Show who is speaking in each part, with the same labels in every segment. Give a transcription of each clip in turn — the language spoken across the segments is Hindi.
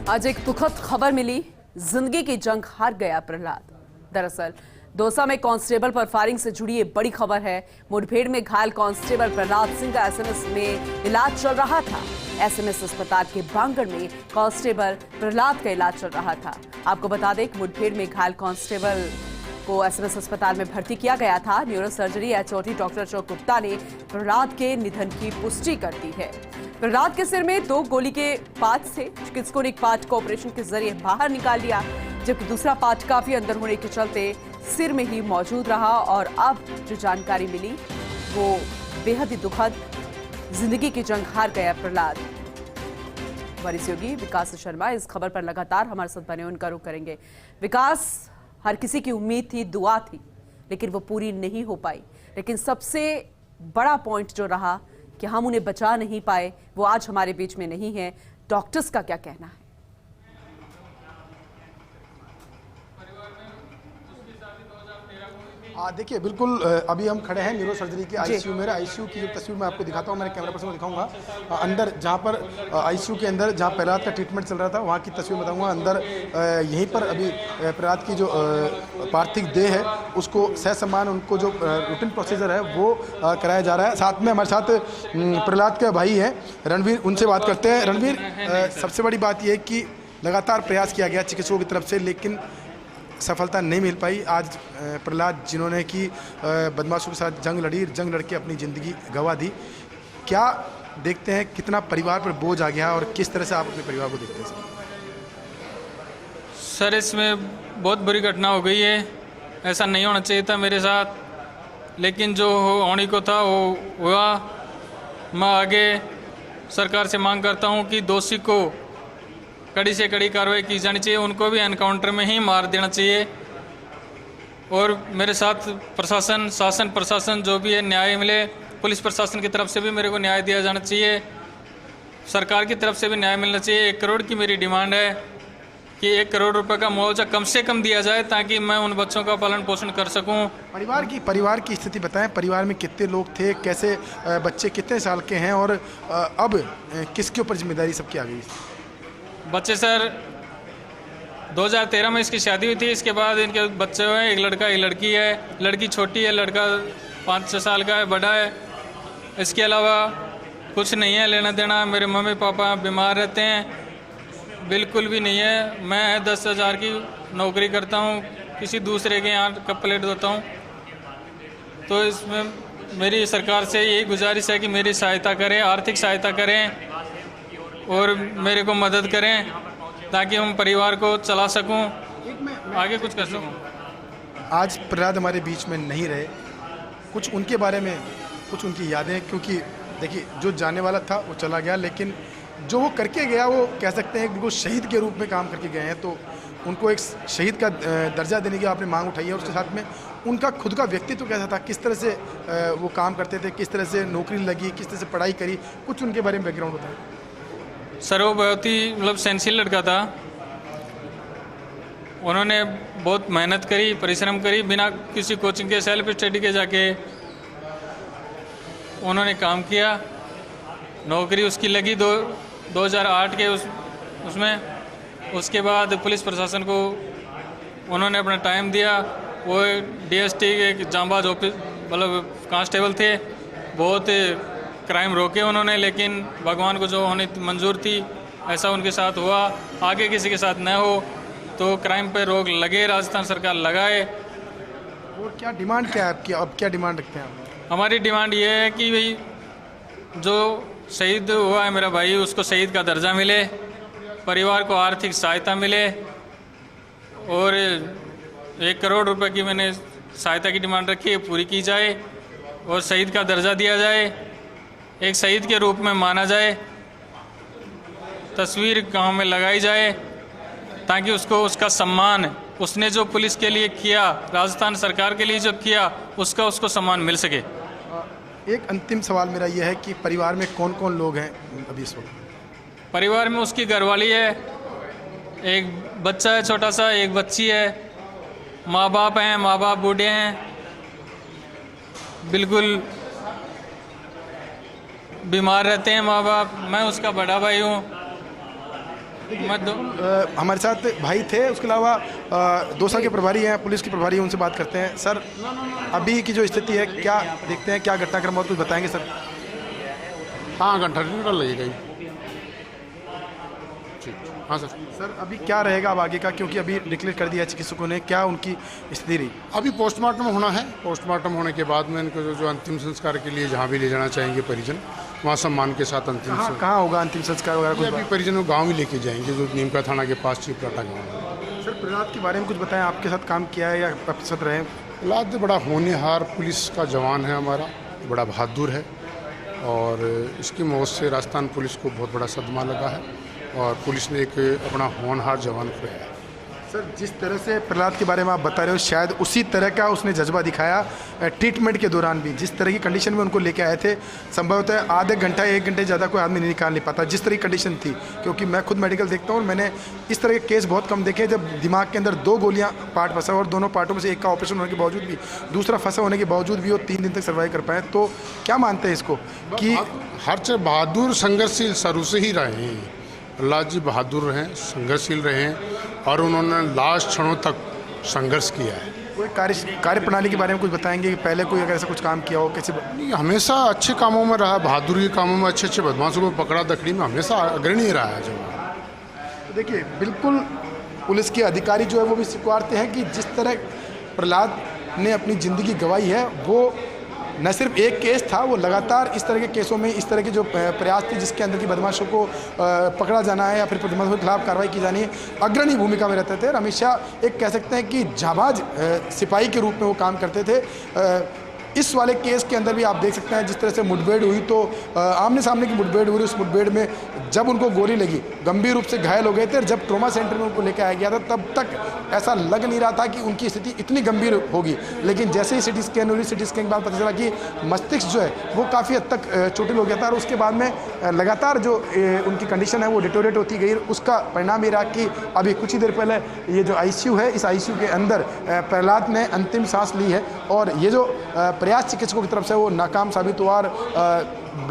Speaker 1: आज एक दुखद खबर मिली, जिंदगी की जंग हार गया प्रहलाद। दरअसल दौसा में कांस्टेबल पर फायरिंग से जुड़ी ये बड़ी खबर है। मुठभेड़ में घायल कांस्टेबल प्रहलाद सिंह का एसएमएस में इलाज चल रहा था। एसएमएस अस्पताल के प्रांगण में कांस्टेबल प्रहलाद का इलाज चल रहा था। आपको बता दें कि मुठभेड़ में घायल कांस्टेबल को एसएमएस अस्पताल में भर्ती किया गया था। Neuro surgery HOT doctor Ashok Gupta ने प्रहलाद के निधन की पुष्टि कर दी है। प्रहलाद के सिर में 2 गोली के पार्ट थे। चिकित्सकों ने एक पार्ट को ऑपरेशन के जरिए बाहर निकाल लिया, जबकि दूसरा पार्ट काफी अंदर होने के चलते सिर में ही मौजूद रहा। और अब जो जानकारी मिली वो बेहद ही दुखद, जिंदगी की जंग हार गया प्रहलाद। हमारे सहयोगी विकास शर्मा इस खबर पर लगातार हमारे साथ बने, उनका रुख करेंगे। विकास, हर किसी की उम्मीद थी, दुआ थी, लेकिन वो पूरी नहीं हो पाई। लेकिन सबसे बड़ा पॉइंट जो रहा कि हम उन्हें बचा नहीं पाए, वो आज हमारे बीच में नहीं है। डॉक्टर्स का क्या कहना है?
Speaker 2: देखिए, बिल्कुल अभी हम खड़े हैं न्यूरो सर्जरी के आईसीयू में। आईसीयू की जो तस्वीर मैं आपको दिखाता हूँ, मैंने कैमरा पर्सन को दिखाऊंगा। अंदर जहाँ पर आईसीयू के अंदर जहाँ प्रहलाद का ट्रीटमेंट चल रहा था, वहाँ की तस्वीर बताऊंगा। अंदर यहीं पर अभी प्रहलाद की जो पार्थिव देह है उसको ससम्मान, उनको जो रूटीन प्रोसीजर है वो कराया जा रहा है। साथ में हमारे साथ प्रहलाद का भाई है रणवीर, उनसे बात करते हैं। रणवीर, सबसे बड़ी बात यह है कि लगातार प्रयास किया गया चिकित्सकों की तरफ से, लेकिन सफलता नहीं मिल पाई। आज प्रहलाद जिन्होंने कि बदमाशों के साथ जंग लड़ के अपनी ज़िंदगी गंवा दी, क्या देखते हैं कितना परिवार पर बोझ आ गया और किस तरह से आप अपने परिवार को देखते हैं?
Speaker 3: सर, इसमें बहुत बुरी घटना हो गई है। ऐसा नहीं होना चाहिए था मेरे साथ, लेकिन जो होने को था वो हुआ। मैं आगे सरकार से मांग करता हूँ कि दोषी को कड़ी से कड़ी कार्रवाई की जानी चाहिए, उनको भी एनकाउंटर में ही मार देना चाहिए। और मेरे साथ प्रशासन, शासन प्रशासन जो भी है, न्याय मिले। पुलिस प्रशासन की तरफ से भी मेरे को न्याय दिया जाना चाहिए, सरकार की तरफ से भी न्याय मिलना चाहिए। 1 करोड़ की मेरी डिमांड है कि 1 करोड़ रुपए का मुआवजा कम से कम दिया जाए, ताकि मैं उन बच्चों का पालन पोषण कर सकूं।
Speaker 2: परिवार की स्थिति बताएं। परिवार में कितने लोग थे, कैसे बच्चे कितने साल के हैं, और अब किसके ऊपर जिम्मेदारी सबकी आ गई?
Speaker 3: बच्चे सर 2013 में इसकी शादी हुई थी। इसके बाद इनके बच्चे हुए हैं, 1 लड़का 1 लड़की है। लड़की छोटी है, लड़का 5-6 साल का है, बड़ा है। इसके अलावा कुछ नहीं है लेना देना। मेरे मम्मी पापा बीमार रहते हैं, बिल्कुल भी नहीं है। मैं 10,000 की नौकरी करता हूँ, किसी दूसरे के यहाँ कप प्लेट धोता हूँ। तो इसमें मेरी सरकार से यही गुजारिश है कि मेरी सहायता करें, आर्थिक सहायता करें और मेरे को मदद करें, ताकि हम परिवार को चला सकूं, आगे कुछ कर सकूं।
Speaker 2: आज प्रहलाद हमारे बीच में नहीं रहे, कुछ उनके बारे में, कुछ उनकी यादें, क्योंकि देखिए जो जाने वाला था वो चला गया, लेकिन जो वो करके गया वो कह सकते हैं बिल्कुल शहीद के रूप में काम करके गए हैं। तो उनको एक शहीद का दर्जा देने की आपने मांग उठाई है। उसके साथ में उनका खुद का व्यक्तित्व कैसा था, किस तरह से वो काम करते थे, किस तरह से नौकरी लगी, किस तरह से पढ़ाई करी, कुछ उनके बारे में बैकग्राउंड होता है।
Speaker 3: सर, वो बहुत ही सेंसिल लड़का था। उन्होंने बहुत मेहनत करी, परिश्रम करी, बिना किसी कोचिंग के, सेल्फ स्टडी के जाके उन्होंने काम किया। नौकरी उसकी लगी 2008 के उसमें। उसके बाद पुलिस प्रशासन को उन्होंने अपना टाइम दिया। वो डीएसटी के जांबाज ऑफिस कांस्टेबल थे, बहुत क्राइम रोके उन्होंने, लेकिन भगवान को जो होने मंजूर थी ऐसा उनके साथ हुआ। आगे किसी के साथ न हो तो क्राइम पे रोक लगे, राजस्थान सरकार लगाए।
Speaker 2: और क्या डिमांड क्या है आपकी? अब क्या डिमांड रखते हैं आप?
Speaker 3: हमारी डिमांड ये है कि भाई जो शहीद हुआ है मेरा भाई, उसको शहीद का दर्जा मिले, परिवार को आर्थिक सहायता मिले, और 1 करोड़ रुपए की मैंने सहायता की डिमांड रखी है, पूरी की जाए, और शहीद का दर्जा दिया जाए, एक शहीद के रूप में माना जाए, तस्वीर गांव में लगाई जाए, ताकि उसको उसका सम्मान, उसने जो पुलिस के लिए किया, राजस्थान सरकार के लिए जो किया, उसको सम्मान मिल सके।
Speaker 2: एक अंतिम सवाल मेरा यह है कि परिवार में कौन कौन लोग हैं अभी इस वक्त?
Speaker 3: परिवार में उसकी घरवाली है, एक बच्चा है छोटा सा, एक बच्ची है, माँ बाप हैं, माँ बाप बूढ़े हैं, बिल्कुल बीमार रहते हैं माँ बाप। मैं उसका बड़ा भाई हूँ। मैं
Speaker 2: हमारे साथ भाई थे, उसके अलावा दौसा के प्रभारी हैं, पुलिस के प्रभारी हैं, उनसे बात करते हैं। सर, अभी की जो स्थिति है, क्या देखते हैं, क्या घटनाक्रम और कुछ बताएंगे सर?
Speaker 4: हाँ, घंटा निकल रही गई। ठीक, हाँ सर।
Speaker 2: सर, अभी क्या रहेगा अब आगे का, क्योंकि अभी डिक्लेयर कर दिया चिकित्सकों ने, क्या उनकी स्थिति रही?
Speaker 4: अभी पोस्टमार्टम होना है। पोस्टमार्टम होने के बाद में इनको जो अंतिम संस्कार के लिए जहाँ भी ले जाना चाहेंगे परिजन, वहाँ सम्मान के साथ अंतिम संस्कार।
Speaker 2: कहाँ होगा अंतिम संस्कार वगैरह कुछ?
Speaker 4: अभी परिजनों को गाँव ही लेके जाएंगे, जो नीमका थाना के पास चिपराटा गाँव है।
Speaker 2: सर, प्रहलाद के बारे में कुछ बताएं, आपके साथ काम किया है या आपके साथ रहे?
Speaker 4: प्रहलाद बड़ा होनहार पुलिस का जवान है हमारा, बड़ा बहादुर है, और इसकी मौत से राजस्थान पुलिस को बहुत बड़ा सदमा लगा है, और पुलिस ने एक अपना होनहार जवान खोया है।
Speaker 2: सर, जिस तरह से प्रहलाद के बारे में आप बता रहे हो, शायद उसी तरह का उसने जज्बा दिखाया ट्रीटमेंट के दौरान भी। जिस तरह की कंडीशन में उनको लेके आए थे, संभवतः आधे घंटा 1 घंटे ज़्यादा कोई आदमी नहीं निकाल नहीं पाता, जिस तरह की कंडीशन थी। क्योंकि मैं खुद मेडिकल देखता हूँ और मैंने इस तरह के केस बहुत कम देखे, जब दिमाग के अंदर 2 गोलियाँ पार्ट फंसा और दोनों पार्टों में से एक का ऑपरेशन होने के बावजूद भी, दूसरा फंसा होने के बावजूद भी वो 3 दिन तक सर्वाइव कर पाए। तो क्या मानते हैं इसको कि
Speaker 4: हर बहादुर संघर्षशील शुरू से ही रहे हैं। प्रहलाद जी बहादुर रहे, संघर्षशील रहे, और उन्होंने लास्ट क्षणों तक संघर्ष किया है।
Speaker 2: कोई कार्य प्रणाली के बारे में कुछ बताएंगे कि पहले कोई अगर ऐसा कुछ काम किया हो किसी?
Speaker 4: नहीं, हमेशा अच्छे कामों में रहा, बहादुरी के कामों में, अच्छे बदमाशों को पकड़ा दकड़ी में हमेशा अग्रणी रहा है जवान।
Speaker 2: देखिए, बिल्कुल पुलिस के अधिकारी जो है वो भी स्वीकारते हैं कि जिस तरह प्रहलाद ने अपनी ज़िंदगी गंवाई है, वो न सिर्फ एक केस था, वो लगातार इस तरह के केसों में, इस तरह के जो प्रयास थे जिसके अंदर की बदमाशों को पकड़ा जाना है या फिर बदमाशों के खिलाफ कार्रवाई की जानी है, अग्रणी भूमिका में रहते थे। और हमेशा एक कह सकते हैं कि जाबाज सिपाही के रूप में वो काम करते थे। इस वाले केस के अंदर भी आप देख सकते हैं जिस तरह से मुठभेड़ हुई, तो आमने सामने की मुठभेड़ हुई। उस मुठभेड़ में जब उनको गोली लगी, गंभीर रूप से घायल हो गए थे, और जब ट्रॉमा सेंटर में उनको लेकर आया गया था, तब तक ऐसा लग नहीं रहा था कि उनकी स्थिति इतनी गंभीर होगी। लेकिन जैसे ही सिटी स्कैन हुई, सिटी स्कैन के बाद पता चला कि मस्तिष्क जो है वो काफ़ी हद तक चोटिल हो गया था, और उसके बाद में लगातार जो उनकी कंडीशन है वो डिटोरेट होती गई। उसका परिणाम ये रहा कि अभी कुछ ही देर पहले ये जो ICU है, इस ICU के अंदर प्रहलाद ने अंतिम सांस ली है, और ये जो प्रयास चिकित्सकों की तरफ से वो नाकाम साबित हुआ, और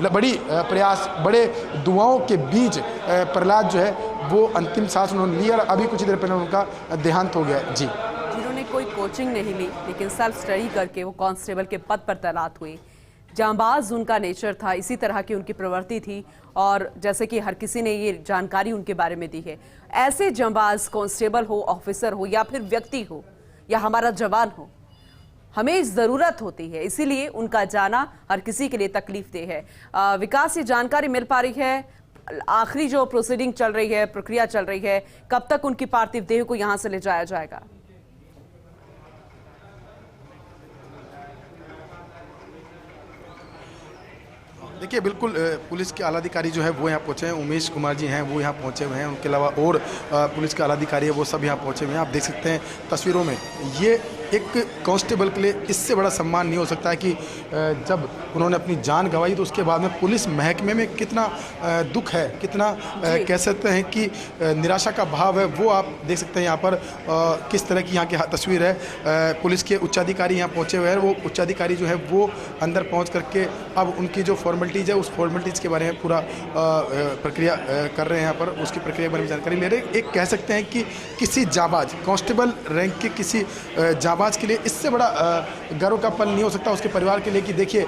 Speaker 2: बड़ी प्रयास, बड़े दुआओं के बीच प्रहलाद जो है वो अंतिम सांस उन्होंने ली, और अभी कुछ ही देर पहले उनका देहांत हो गया। जी,
Speaker 1: जिन्होंने कोई कोचिंग नहीं ली, लेकिन सेल्फ स्टडी करके वो कांस्टेबल के पद पर तैनात हुए। जांबाज उनका नेचर था, इसी तरह की उनकी प्रवृत्ति थी, और जैसे कि हर किसी ने ये जानकारी उनके बारे में दी है, ऐसे जांबाज कांस्टेबल हो, ऑफिसर हो, या फिर व्यक्ति हो, या हमारा जवान हो, हमें ज़रूरत होती है। इसीलिए उनका जाना हर किसी के लिए तकलीफ दे है। विकास, ये जानकारी मिल पा रही है, आखिरी जो प्रोसीडिंग चल रही है, प्रक्रिया चल रही है, कब तक उनकी पार्थिव देह को यहां से ले जाया जाएगा?
Speaker 2: देखिए, बिल्कुल पुलिस के आला अधिकारी जो है वो यहाँ पहुँचे हैं। उमेश कुमार जी हैं, वो यहाँ पहुँचे हुए हैं। उनके अलावा और पुलिस के आला अधिकारी है, वो सब यहाँ पहुँचे हुए हैं। आप देख सकते हैं तस्वीरों में, ये एक कांस्टेबल के लिए इससे बड़ा सम्मान नहीं हो सकता है कि जब उन्होंने अपनी जान गंवाई, तो उसके बाद में पुलिस महकमे में कितना दुख है, कितना कह सकते हैं कि निराशा का भाव है, वो आप देख सकते हैं यहाँ पर। किस तरह की यहाँ की तस्वीर है। पुलिस के उच्चाधिकारी यहाँ पहुँचे हुए हैं। वो उच्चाधिकारी जो है वो अंदर पहुँच करके अब उनकी जो फॉर्मेलिटीज़ है, उस फॉर्मेलिटीज़ के बारे में पूरा प्रक्रिया कर रहे हैं यहाँ पर, उसकी प्रक्रिया के बारे में जानकारी ले रहे हैं। एक कह सकते हैं कि किसी जाबाज कांस्टेबल रैंक के किसी जाबाज के लिए इससे बड़ा गर्व का पल नहीं हो सकता उसके परिवार के लिए कि देखिए,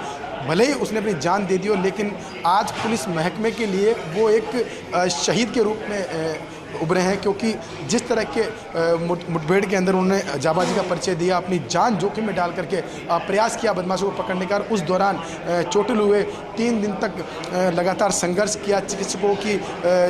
Speaker 2: भले ही उसने अपनी जान दे दी हो, लेकिन आज पुलिस महकमे के लिए वो एक शहीद के रूप में उभरे हैं। क्योंकि जिस तरह के मुठभेड़ के अंदर उन्होंने जाबाजी का परिचय दिया, अपनी जान जोखिम में डाल करके प्रयास किया बदमाशों को पकड़ने का, उस दौरान चोटिल हुए, 3 दिन तक लगातार संघर्ष किया। चिकित्सकों की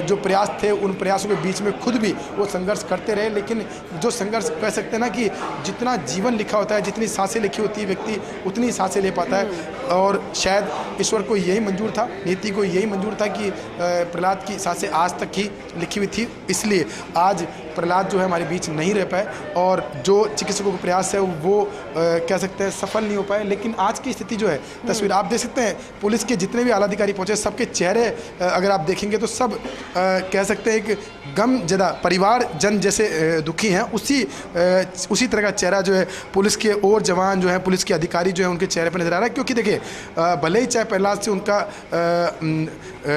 Speaker 2: जो प्रयास थे, उन प्रयासों के बीच में खुद भी वो संघर्ष करते रहे। लेकिन जो संघर्ष कह सकते हैं ना कि जितना जीवन लिखा होता है, जितनी सांसें लिखी होती है, व्यक्ति उतनी सांसें ले पाता है। और शायद ईश्वर को यही मंजूर था, नीति को यही मंजूर था कि प्रहलाद की सांसें आज तक ही लिखी हुई थी। इसलिए आज प्रहलाद जो है हमारे बीच नहीं रह पाए, और जो चिकित्सकों का प्रयास है वो कह सकते हैं सफल नहीं हो पाए। लेकिन आज की स्थिति जो है, तस्वीर आप देख सकते हैं, पुलिस के जितने भी आला अधिकारी पहुंचे, सबके चेहरे अगर आप देखेंगे तो सब कह सकते हैं कि गम ज़्यादा परिवार जन जैसे दुखी हैं, उसी तरह का चेहरा जो है पुलिस के और जवान जो हैं, पुलिस के अधिकारी जो हैं, उनके चेहरे पर नजर आ रहा है। क्योंकि देखिए, भले ही चाहे प्रहलाद से उनका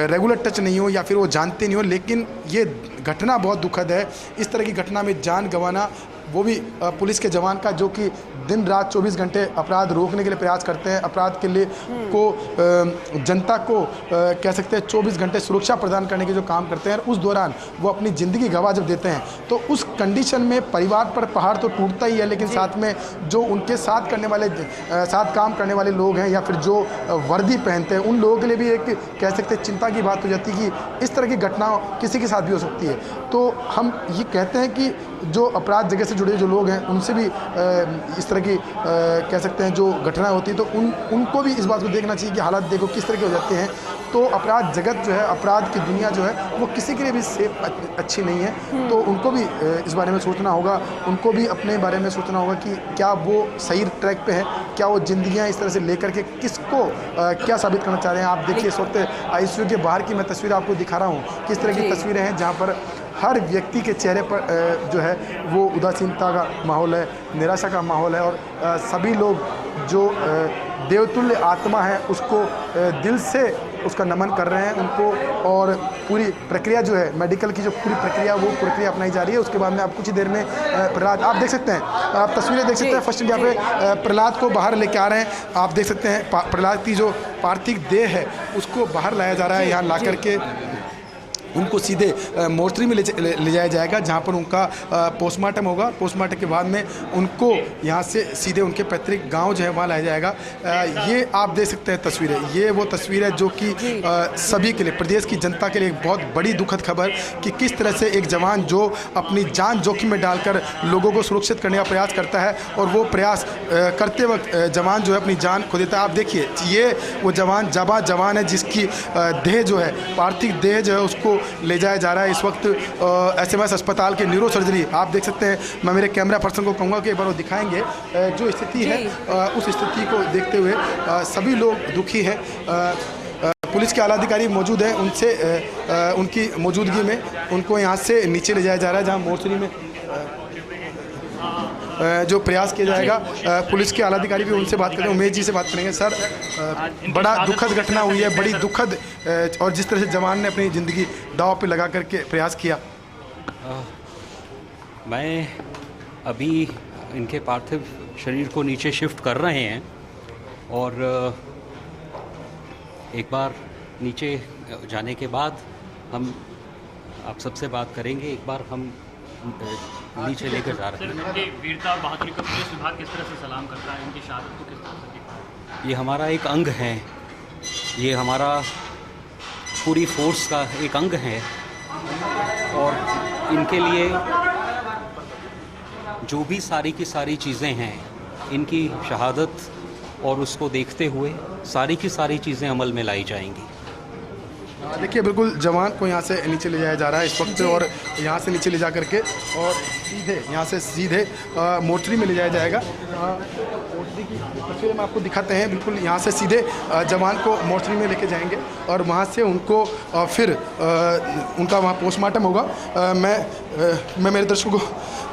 Speaker 2: रेगुलर टच नहीं हो या फिर वो जानते नहीं हो, लेकिन ये घटना घटना बहुत दुखद है। इस तरह की घटना में जान गंवाना, वो भी पुलिस के जवान का, जो कि दिन रात 24 घंटे अपराध रोकने के लिए प्रयास करते हैं, अपराध के लिए जनता को कह सकते हैं 24 घंटे सुरक्षा प्रदान करने के जो काम करते हैं, उस दौरान वो अपनी ज़िंदगी गंवा जब देते हैं तो उस कंडीशन में परिवार पर पहाड़ तो टूटता ही है, लेकिन साथ में जो उनके साथ काम करने वाले लोग हैं या फिर जो वर्दी पहनते हैं, उन लोगों के लिए भी एक कह सकते हैं चिंता की बात हो जाती है कि इस तरह की घटना किसी के साथ भी हो सकती है। तो हम ये कहते हैं कि जो अपराध जगह से जुड़े जो लोग हैं उनसे भी इस तरह की कह सकते हैं जो घटनाएं होती है तो उनको भी इस बात को देखना चाहिए कि हालात देखो किस तरह के हो जाते हैं। तो अपराध जगत जो है, अपराध की दुनिया जो है वो किसी के लिए भी सेफ अच्छी नहीं है। तो उनको भी इस बारे में सोचना होगा, उनको भी अपने बारे में सोचना होगा कि क्या वो सही ट्रैक पे है, क्या वो जिंदगियां इस तरह से लेकर के किसको क्या साबित करना चाह रहे हैं। आप देखिए इस वक्त आईसीयू के बाहर की मैं तस्वीर आपको दिखा रहा हूँ, किस तरह की तस्वीरें हैं जहाँ पर हर व्यक्ति के चेहरे पर जो है वो उदासीनता का माहौल है, निराशा का माहौल है और सभी लोग जो देवतुल्य आत्मा है उसको दिल से उसका नमन कर रहे हैं उनको। और पूरी प्रक्रिया जो है मेडिकल की जो पूरी प्रक्रिया वो प्रक्रिया अपनाई जा रही है। उसके बाद में आप कुछ ही देर में प्रहलाद आप देख सकते हैं, आप तस्वीरें देख सकते हैं। फर्स्ट इंडिया पे प्रहलाद को बाहर लेके आ रहे हैं, आप देख सकते हैं प्रहलाद की जो पार्थिव देह है उसको बाहर लाया जा रहा है। यहाँ ला करके उनको सीधे मोर्चरी में ले जाया जाएगा जहाँ पर उनका पोस्टमार्टम होगा। पोस्टमार्टम के बाद में उनको यहाँ से सीधे उनके पैतृक गांव जो है वहाँ लाया जाएगा। ये आप देख सकते हैं तस्वीरें, ये वो तस्वीर है जो कि सभी के लिए, प्रदेश की जनता के लिए एक बहुत बड़ी दुखद खबर कि किस तरह से एक जवान जो अपनी जान जोखिम में डालकर लोगों को सुरक्षित करने का प्रयास करता है और वो प्रयास करते वक्त जवान जो है अपनी जान खो देता है। आप देखिए ये वो जवान जवान है जिसकी देह जो है, पार्थिव देह जो है उसको ले जाया जा रहा है इस वक्त एसएमएस अस्पताल के न्यूरो सर्जरी। आप देख सकते हैं, मैं मेरे कैमरा पर्सन को कहूँगा कि एक बार वो दिखाएंगे जो स्थिति है। उस स्थिति को देखते हुए सभी लोग दुखी हैं। पुलिस के आला अधिकारी मौजूद हैं, उनसे उनकी मौजूदगी में उनको यहाँ से नीचे ले जाया जा रहा है जहाँ मोर्चरी में जो प्रयास किया जाएगा। पुलिस के आला अधिकारी भी उनसे बात करेंगे, उमेश जी से बात करेंगे। सर, बड़ा दुखद घटना हुई है, बड़ी दुखद, और जिस तरह से जवान ने अपनी ज़िंदगी दांव पे लगा करके प्रयास किया।
Speaker 5: मैं अभी इनके पार्थिव शरीर को नीचे शिफ्ट कर रहे हैं और एक बार नीचे जाने के बाद हम आप सबसे बात करेंगे। एक बार हम नीचे लेकर जा रहे हैं।
Speaker 6: इनकी वीरता और बहादुरी को पुलिस विभाग किस तरह से सलाम करता है, इनकी शहादत को किस तरह से देखता है?
Speaker 5: ये हमारा एक अंग है, ये हमारा पूरी फोर्स का एक अंग है और इनके लिए जो भी सारी की सारी चीज़ें हैं, इनकी शहादत और उसको देखते हुए सारी की सारी चीज़ें अमल में लाई जाएंगी।
Speaker 2: देखिए बिल्कुल जवान को यहाँ से नीचे ले जाया जा रहा है इस वक्त और यहाँ से नीचे ले जा करके और सीधे यहाँ से सीधे मोर्चरी में ले जाया जाएगा। मोर्चरी की तस्वीरें मैं आपको दिखाते हैं। बिल्कुल यहाँ से सीधे जवान को मोर्चरी में लेके जाएंगे और वहाँ से उनको फिर उनका वहाँ पोस्टमार्टम होगा। मैं मेरे दर्शकों को,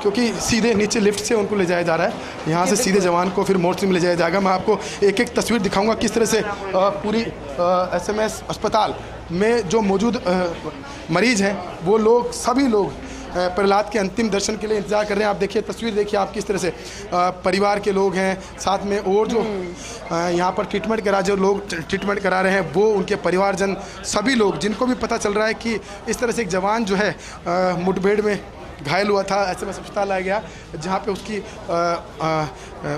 Speaker 2: क्योंकि सीधे नीचे लिफ्ट से उनको ले जाया जा रहा है, यहाँ से सीधे जवान को फिर मोर्चरी में ले जाया जाएगा। मैं आपको एक एक तस्वीर दिखाऊंगा किस तरह से पूरी एसएमएस अस्पताल में जो मौजूद मरीज हैं वो लोग, सभी लोग प्रहलाद के अंतिम दर्शन के लिए इंतज़ार कर रहे हैं। आप देखिए तस्वीर, देखिए आप किस तरह से परिवार के लोग हैं, साथ में और जो यहाँ पर ट्रीटमेंट करा, जो लोग ट्रीटमेंट करा रहे हैं वो उनके परिवारजन, सभी लोग जिनको भी पता चल रहा है कि इस तरह से एक जवान जो है मुठभेड़ में घायल हुआ था, एसएमएस अस्पताल लाया गया जहाँ पे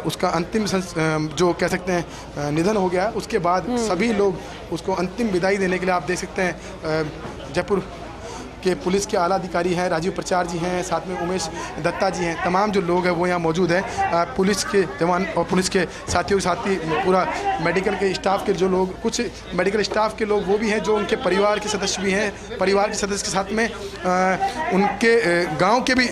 Speaker 2: उसका अंतिम जो कह सकते हैं निधन हो गया। उसके बाद सभी लोग उसको अंतिम विदाई देने के लिए, आप देख सकते हैं जयपुर के पुलिस के आला अधिकारी हैं, राजीव प्रचार जी हैं, साथ में उमेश दत्ता जी हैं, तमाम जो लोग हैं वो यहाँ मौजूद हैं। पुलिस के जवान और पुलिस के साथियों के साथ ही पूरा मेडिकल के स्टाफ के जो लोग, कुछ मेडिकल स्टाफ के लोग वो भी हैं जो उनके परिवार के सदस्य भी हैं। परिवार के सदस्य के साथ में उनके गांव के भी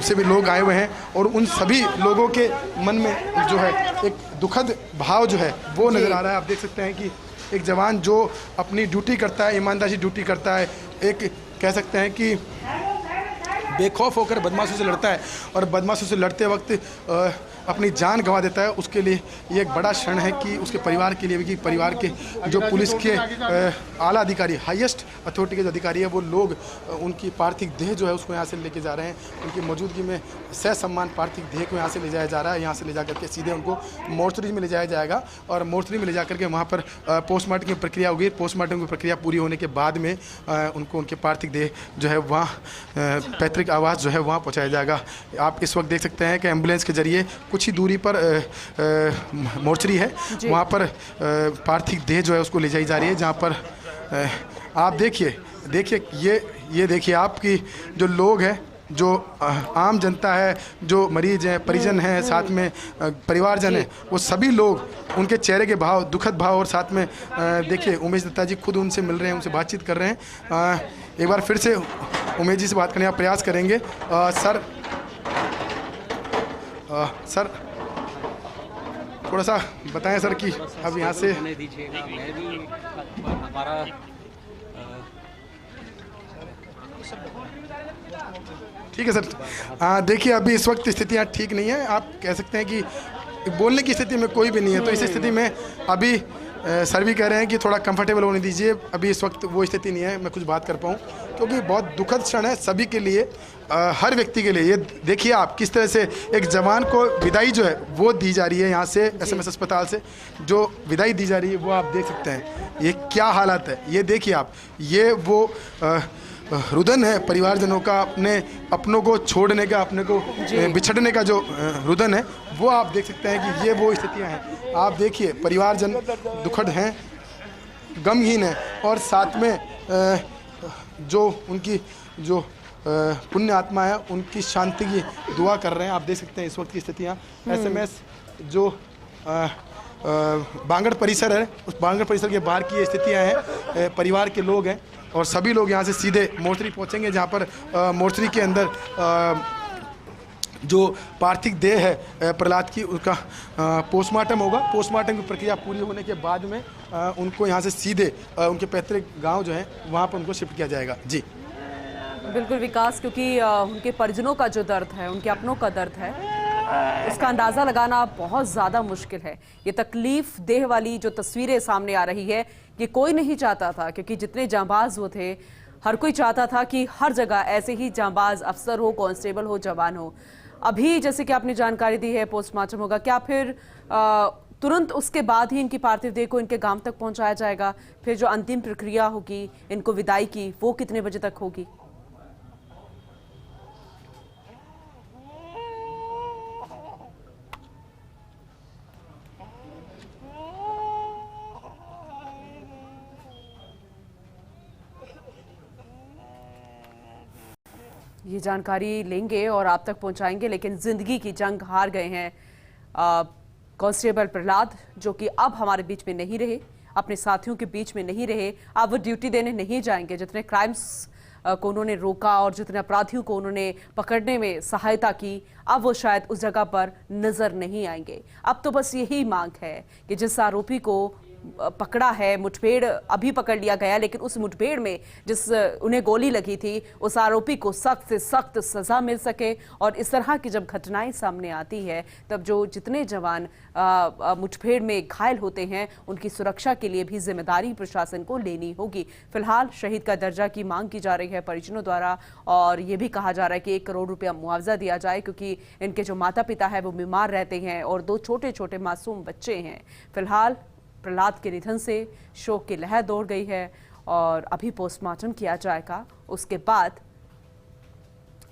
Speaker 2: से भी लोग आए हुए हैं और उन सभी लोगों के मन में जो है एक दुखद भाव जो है वो नज़र आ रहा है। आप देख सकते हैं कि एक जवान जो अपनी ड्यूटी करता है, ईमानदारी से ड्यूटी करता है, एक कह सकते हैं कि बेखौफ होकर बदमाशों से लड़ता है और बदमाशों से लड़ते वक्त अपनी जान गंवा देता है, उसके लिए ये एक बड़ा क्षण है कि उसके परिवार के लिए भी, कि परिवार के जो पुलिस के आला अधिकारी, हाईएस्ट अथॉरिटी के जो अधिकारी है, वो लोग उनकी पार्थिव देह जो है उसको यहाँ से लेके जा रहे हैं। उनकी मौजूदगी में सहसम्मान पार्थिव देह को यहाँ से ले जाया जा रहा है। यहाँ से ले जा करके सीधे उनको मोर्चरी में ले जाया जाएगा और मोर्चरी में ले जा करके वहाँ पर पोस्टमार्टम की प्रक्रिया होगी। पोस्टमार्टम की प्रक्रिया पूरी होने के बाद में उनको उनके पार्थिव देह जो है वहाँ पैतृक आवास जो है वहाँ पहुँचाया जाएगा। आप इस वक्त देख सकते हैं कि एम्बुलेंस के जरिए कुछ ही दूरी पर मोर्चरी है, वहाँ पर पार्थिव देह जो है उसको ले जाई जा रही है। जहाँ पर आप देखिए ये देखिए आपकी जो लोग हैं, जो आम जनता है, जो मरीज हैं, परिजन हैं, साथ में परिवारजन हैं, वो सभी लोग उनके चेहरे के भाव, दुखद भाव, और साथ में देखिए उमेश दत्ता जी खुद उनसे मिल रहे हैं, उनसे बातचीत कर रहे हैं। एक बार फिर से उमेश जी से बात करने का प्रयास करेंगे। सर थोड़ा सा बताएं सर कि अब यहाँ से
Speaker 5: दीजिएगा। मैं भी हमारा
Speaker 2: ठीक है सर। देखिए अभी इस वक्त स्थितियाँ ठीक नहीं है, आप कह सकते हैं कि बोलने की स्थिति में कोई भी नहीं है। तो इस स्थिति में अभी सर भी कह रहे हैं कि थोड़ा कंफर्टेबल होने दीजिए, अभी इस वक्त वो स्थिति नहीं है मैं कुछ बात कर पाऊँ, क्योंकि बहुत दुखद क्षण है सभी के लिए, हर व्यक्ति के लिए। ये देखिए आप किस तरह से एक जवान को विदाई जो है वो दी जा रही है, यहाँ से एसएमएस अस्पताल से जो विदाई दी जा रही है वो आप देख सकते हैं। ये क्या हालात है ये देखिए आप, ये वो रुदन है परिवारजनों का, अपनों को छोड़ने का, अपने को बिछड़ने का जो रुदन है वो आप देख सकते हैं कि ये वो स्थितियां हैं। आप देखिए परिवारजन दुखद हैं, गमहीन हैं, और साथ में जो उनकी जो पुण्य आत्मा है उनकी शांति की दुआ कर रहे हैं। आप देख सकते हैं इस वक्त की स्थितियाँ। एसएमएस जो बांगड़ परिसर है, उस बांगड़ परिसर के बाहर की ये स्थितियाँ हैं। परिवार के लोग हैं और सभी लोग यहाँ से सीधे मोर्चरी पहुँचेंगे, जहाँ पर मोर्चरी के अंदर जो पार्थिव देह है प्रहलाद की, उसका पोस्टमार्टम होगा। पोस्टमार्टम की प्रक्रिया पूरी होने के बाद में उनको यहाँ से सीधे उनके पैतृक गांव जो है वहाँ पर उनको शिफ्ट किया जाएगा। जी
Speaker 1: बिल्कुल विकास, क्योंकि उनके परिजनों का जो दर्द है, उनके अपनों का दर्द है, उसका अंदाज़ा लगाना बहुत ज़्यादा मुश्किल है। ये तकलीफ देह वाली जो तस्वीरें सामने आ रही है, ये कोई नहीं चाहता था, क्योंकि जितने जांबाज वो थे, हर कोई चाहता था कि हर जगह ऐसे ही जांबाज अफसर हो, कांस्टेबल हो, जवान हो। अभी जैसे कि आपने जानकारी दी है पोस्टमार्टम होगा, क्या फिर तुरंत उसके बाद ही इनकी पार्थिव देह को इनके गांव तक पहुंचाया जाएगा? फिर जो अंतिम प्रक्रिया होगी इनको विदाई की, वो कितने बजे तक होगी? ये जानकारी लेंगे और आप तक पहुंचाएंगे। लेकिन जिंदगी की जंग हार गए हैं कांस्टेबल प्रहलाद, जो कि अब हमारे बीच में नहीं रहे, अपने साथियों के बीच में नहीं रहे। अब वो ड्यूटी देने नहीं जाएंगे। जितने क्राइम्स को उन्होंने रोका और जितने अपराधियों को उन्होंने पकड़ने में सहायता की, अब वो शायद उस जगह पर नजर नहीं आएंगे। अब तो बस यही मांग है कि जिस आरोपी को पकड़ा है, मुठभेड़ अभी पकड़ लिया गया, लेकिन उस मुठभेड़ में जिस उन्हें गोली लगी थी, उस आरोपी को सख्त से सख्त सजा मिल सके। और इस तरह की जब घटनाएं सामने आती है, तब जो जितने जवान मुठभेड़ में घायल होते हैं, उनकी सुरक्षा के लिए भी जिम्मेदारी प्रशासन को लेनी होगी। फिलहाल शहीद का दर्जा की मांग की जा रही है परिजनों द्वारा, और ये भी कहा जा रहा है कि 1 करोड़ रुपया मुआवजा दिया जाए, क्योंकि इनके जो माता पिता है वो बीमार रहते हैं और 2 छोटे छोटे मासूम बच्चे हैं। फिलहाल प्रहलाद के निधन से शोक की लहर दौड़ गई है और अभी पोस्टमार्टम किया जाएगा। उसके बाद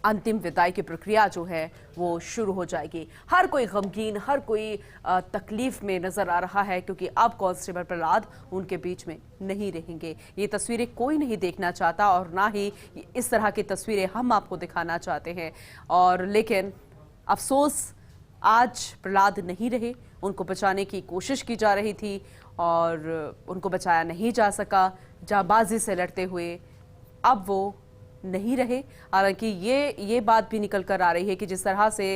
Speaker 1: अंतिम विदाई की प्रक्रिया जो है वो शुरू हो जाएगी। हर कोई गमगीन, हर कोई तकलीफ में नजर आ रहा है, क्योंकि अब कांस्टेबल प्रहलाद उनके बीच में नहीं रहेंगे। ये तस्वीरें कोई नहीं देखना चाहता और ना ही इस तरह की तस्वीरें हम आपको दिखाना चाहते हैं। और लेकिन अफसोस, आज प्रहलाद नहीं रहे। उनको बचाने की कोशिश की जा रही थी और उनको बचाया नहीं जा सका। जांबाजी से लड़ते हुए अब वो नहीं रहे। हालांकि ये बात भी निकल कर आ रही है कि जिस तरह से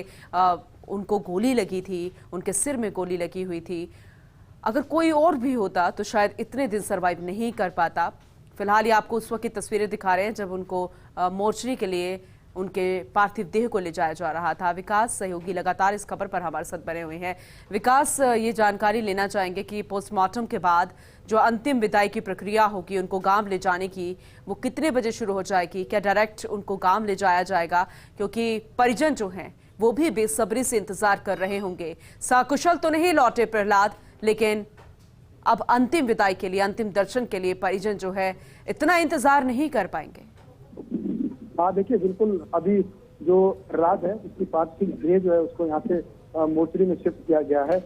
Speaker 1: उनको गोली लगी थी, उनके सिर में गोली लगी हुई थी, अगर कोई और भी होता तो शायद इतने दिन सर्वाइव नहीं कर पाता। फिलहाल ये आपको उस वक्त की तस्वीरें दिखा रहे हैं जब उनको मोर्चरी के लिए उनके पार्थिव देह को ले जाया जा रहा था। विकास सहयोगी लगातार इस खबर पर हमारे साथ बने हुए हैं। विकास, ये जानकारी लेना चाहेंगे कि पोस्टमार्टम के बाद जो अंतिम विदाई की प्रक्रिया होगी उनको गांव ले जाने की, वो कितने बजे शुरू हो जाएगी? क्या डायरेक्ट उनको गांव ले जाया जाएगा? क्योंकि परिजन जो हैं वो भी बेसब्री से इंतजार कर रहे होंगे। सकुशल तो नहीं लौटे प्रहलाद, लेकिन अब अंतिम विदाई के लिए, अंतिम दर्शन के लिए परिजन जो है इतना इंतजार नहीं कर पाएंगे।
Speaker 7: हाँ देखिए, बिल्कुल अभी जो रात है उसकी पार्थिव देह जो है उसको यहाँ से मोर्चरी में शिफ्ट किया गया है।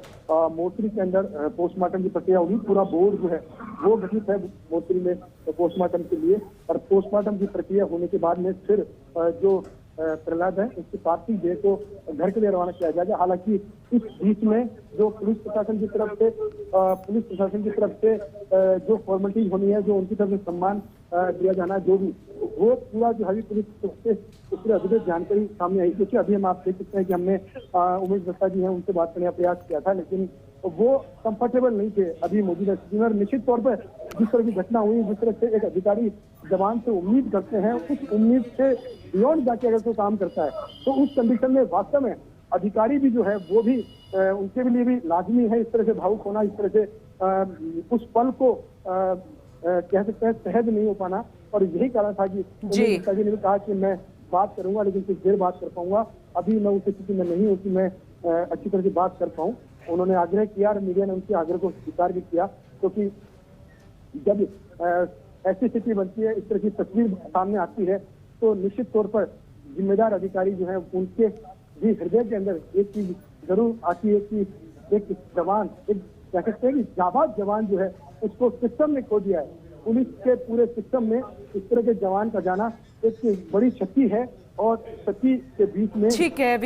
Speaker 7: मोर्चरी के अंदर पोस्टमार्टम की प्रक्रिया होगी। पूरा बोर्ड जो है वो गठित है मोर्चरी में पोस्टमार्टम के लिए, और पोस्टमार्टम की प्रक्रिया होने के बाद में फिर जो प्रहलाद है उसकी पार्थिव देह को घर के लिए रवाना किया जाएगा। हालांकि इस बीच में जो पुलिस प्रशासन की तरफ से जो फॉर्मेलिटीज होनी है, जो उनकी तरफ से सम्मान दिया जाना है, जो भी वो पूरा जो है पुलिस से उसकी अधिकृत जानकारी सामने आई। क्योंकि अभी हम आप देख सकते हैं कि हमने उमेश दत्ता जी हैं उनसे बात करने का प्रयास किया था, लेकिन वो कंफर्टेबल नहीं थे अभी मौजूदा स्थिति में। निश्चित तौर पर जिस तरह की घटना हुई, जिस तरह से एक अधिकारी जवान से उम्मीद करते हैं, उस उम्मीद से बियॉन्ड जाके अगर कोई काम करता है तो उस कंडीशन में वास्तव में अधिकारी भी जो है वो भी उनके लिए भी लाजमी है इस तरह से भावुक होना, इस तरह से उस पल को कह सकते हैं सहज नहीं हो पाना। और यही कारण था कि उमेश जी ने भी कहा कि मैं बात करूंगा लेकिन कुछ देर बात कर पाऊंगा, अभी मैं उस स्थिति में नहीं हूँ कि मैं अच्छी तरह से बात कर पाऊँ। उन्होंने आग्रह किया और मीडिया ने उनके आग्रह को स्वीकार भी किया, क्योंकि जब ऐसी स्थिति बनती है, इस तरह की तस्वीर सामने आती है, तो निश्चित तौर पर जिम्मेदार अधिकारी जो है उनके भी हृदय के अंदर एक चीज जरूर आती है कि एक जवान, एक कह सकते हैं कि जाबाज जवान जो है उसको सिस्टम ने खो दिया है। पुलिस के पूरे सिस्टम में इस तरह के जवान का जाना एक बड़ी क्षति है, और क्षति के बीच में
Speaker 1: ठीक है।